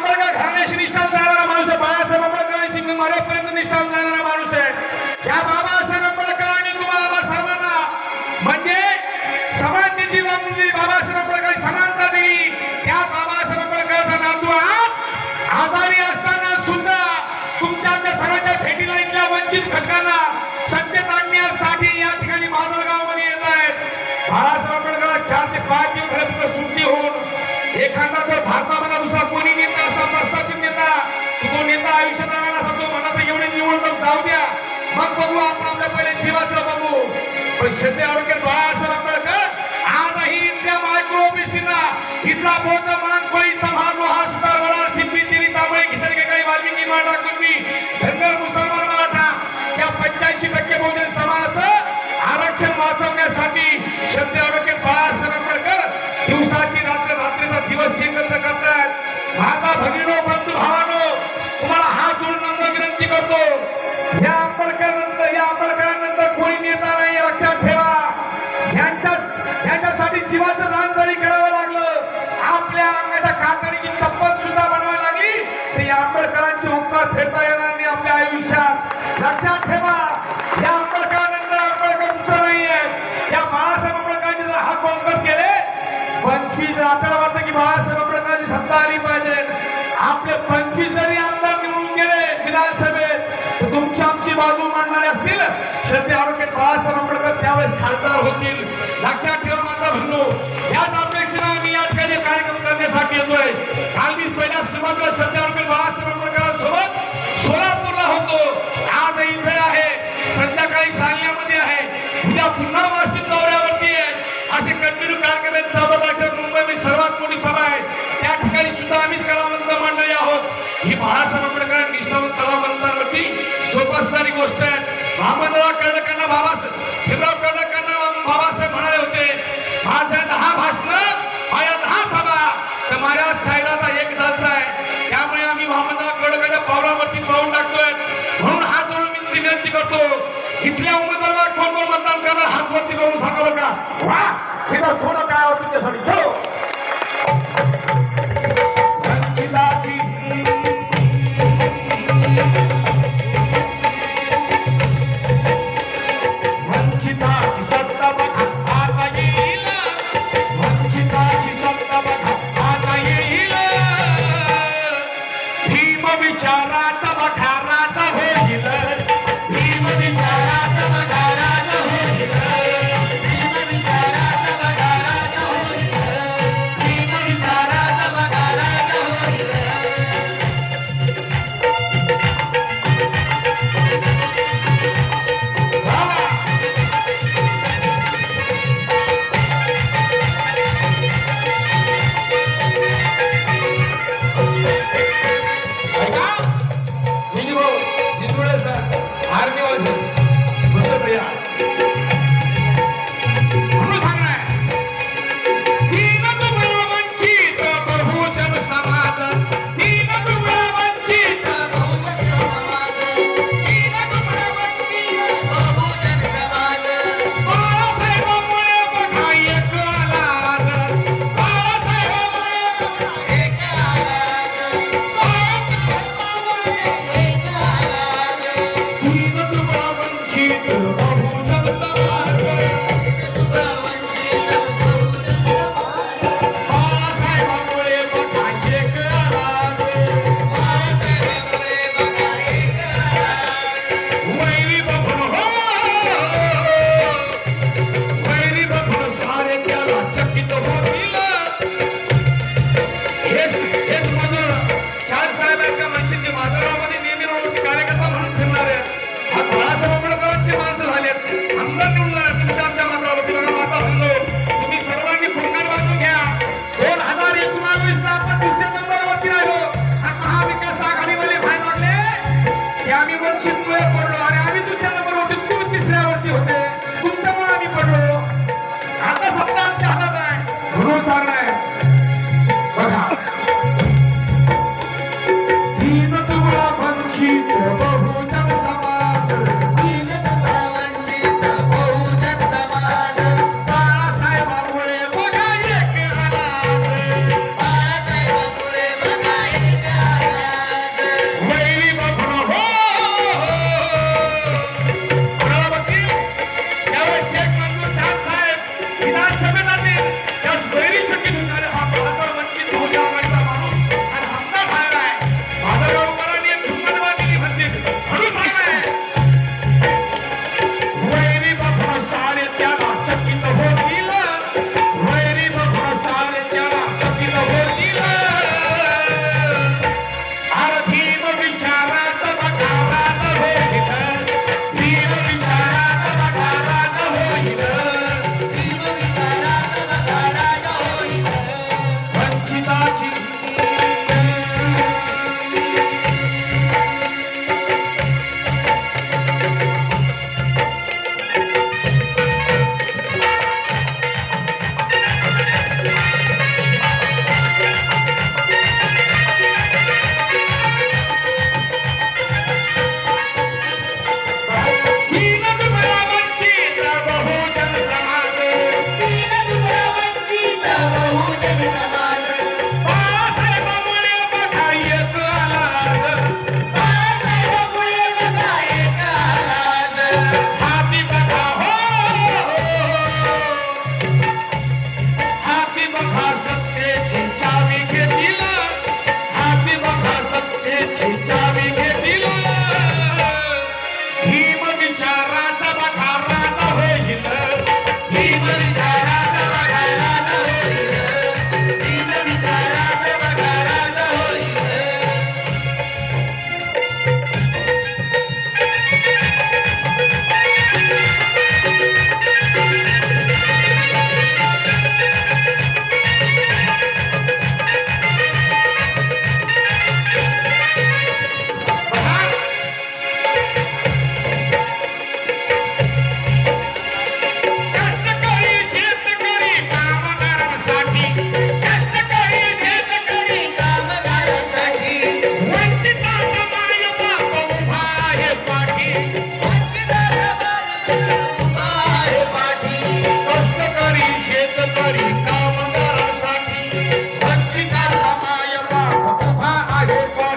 आंबेडकर घराण्याशी निष्ठावून जाणारा माणूस आहे. बाळासाहेब आंबेडकरांशी मरेपर्यंत निष्ठावून जाणारा माणूस आहे. ज्या बाबासाहेब आंबेडकरांनी तुम्हाला सर्वांना म्हणजे समानतेची दिली, बाबासाहेब आंबेडकरांनी समानता दिली, त्या बाबासाहेब आंबेडकरांचा नातू आजारी असताना सुद्धा तुमच्या सर्वांच्या भेटीला इथल्या वंचित घटकांना सत्तेत आणण्यासाठी या ठिकाणी माजलगावमध्ये येत आहेत. बाळासाहेब आंबेडकरांना 4 ते 5 दिवस झाले फक्त सुट्टी होऊन एखादा तर भारतामध्ये दुसरा कोणी नेता असता प्रस्थापित नेता तो नेता आयुष्यात आला सांगतो मनात एवढे निवडणूक जाऊ द्या मग बघू आपण आपल्या पहिले जीवाचं बघू. पण शेती आरोग्य बाळासाहेब आंबेडकर आजही इथल्या मायक्रो ओबीसीना इथला बौद्ध मान कोळी समाज लोहार सुतार वडार शिंपी तिरी तांबळे खिचडे काही वाल्मिकी मांडा कुणबी धनगर मुसलमान मराठा या 85% बहुजन समाजाचं आरक्षण वाचवण्यासाठी शेती आरोग्य बाळासाहेब आंबेडकर दिवसाची रात्र रात्रीचा दिवस एकत्र करतात. माता भगिनीनो बंधू भावानो तुम्हाला हात जोडून नम्र विनंती करतो या आंबेडकरांनंतर कोणी नेता नाही लक्षात ठेवा. त्यांच्यासाठी जीवाचं दान जरी करावं लागलं आपल्या अंगाच्या कातडीची चप्पल सुद्धा बनवावी लागली तर या आंबेडकरांचे उपकार फेडता येणार नाही आपल्या आयुष्यात. लक्षात ठेवा या आंबेडकरांनंतर आंबेडकर दुसरं नाही आहेत. या बाळासाहेब आंबेडकरांनी जर हात बळकट केले 25 आपल्याला वाटतं की बाळासाहेब आंबेडकरांची सत्ता आली पाहिजे आपले 25 जरी आमदार निवडून गेले विधानसभेत तर तुमची आमची बाजू मांडणारे असतील श्रद्धे आरोग्य बाळासाहेब आंबेडकर त्यावेळेस खासदार होतील. लक्षात ठेवा माता बंधू याच अपेक्षेने आम्ही या ठिकाणी कार्यक्रम करण्यासाठी येतोय. काल मी पहिल्या सुरुवातीला श्रद्धे आरोग्य बाळासाहेब आंबेडकरांसोबत सोलापूरला होतो. आज इथे आहे संध्याकाळी जालन्यामध्ये आहे उद्या पुन्हा वाशिम दौऱ्यावरती आहे. असे कंटिन्यू कार्यक्रम आहेत. 14 तारखेला मुंबईमध्ये सर्वात मोठी सभा आहे त्या ठिकाणी सुद्धा आम्हीच कलावंत मंडळी आहोत. ही बाळासाहेब आंबेडकर निष्ठावंत कलावंतांवरती जोपासणारी गोष्ट आहे. महामंडळा कर्णकांना भीमराव कर्णकांना बाबासाहेब म्हणाले होते माझ्या 10 भाषणं माझ्या 10 सभा तर माझ्या शायराचा 1 जलसा आहे. त्यामुळे आम्ही महामंडळा कर्णकांच्या पावलावरती पाऊल टाकतोय. म्हणून हात जोडून मी विनंती करतो इथल्या उमेदवाराला कोण कोण मतदान करणार हात वरती करून सांगा बरं का. वा हे तर थोडं काय होतं त्यासाठी चलो वंचिताची सत्ता बघा आता येईल वंचिताची सत्ता बघा आता येईल भीम विचाराचा बखाराचा होईल भीम विचाराचा बखाराचा होईल भीम विचाराचा बखाराचा होईल भीम विचाराचा बखाराचा होईल.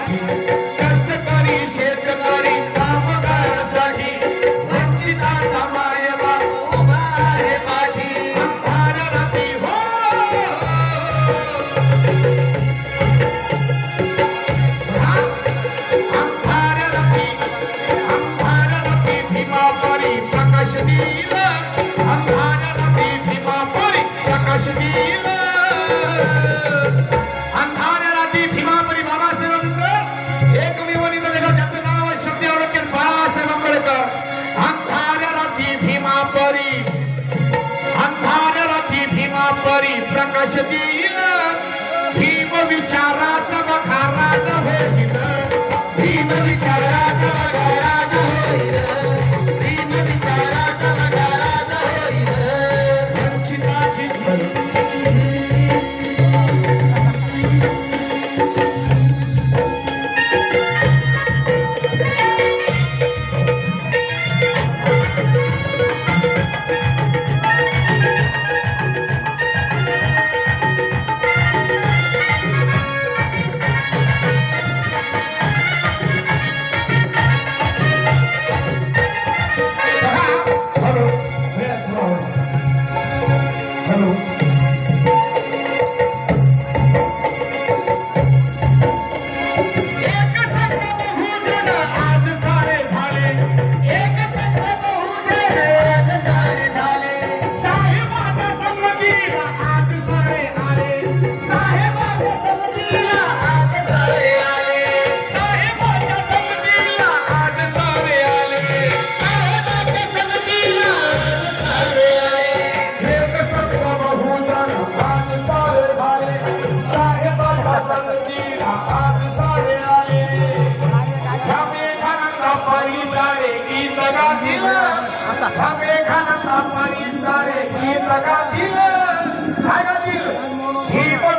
वंचितासाठी कष्टकरी शेतकरी कामगारासाठी वंचिताचा मायबाप उभा आहे पाठी अंधार रात्री हो अंधाराती भीमापरी प्रकाश दिल अंधाराती भीमापरी प्रकाश दिल अंधाराती भीमापरी बाबासाहेब आंबेडकर एकमेव निधन ज्याचं नाव आहे शब्द आंबेडकर बाळासाहेब आंबेडकर अंधाराती भीमापरी अंधाराती भीमापरी प्रकाश दिल भीम विचाराचा वखाराज होईल भीम विचाराचा वखाराज होईल भीम विचाराचा वखाराज होईल वंचिताची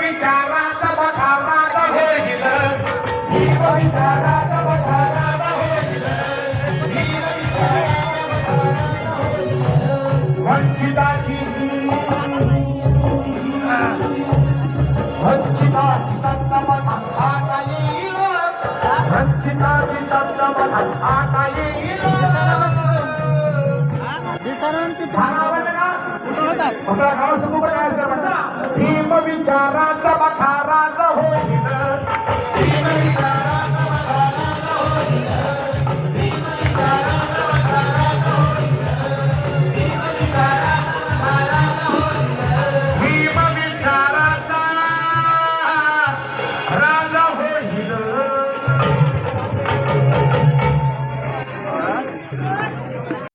विचाराचा बखाराज होईल भीम विचाराचा बखाराज होईल वंचिताची वंचिताची सत्ता बघा आता येईल वंचिताची सत्ता बघा आता येईल भीम विचाराचा बखाराज होईल भीम विचाराचा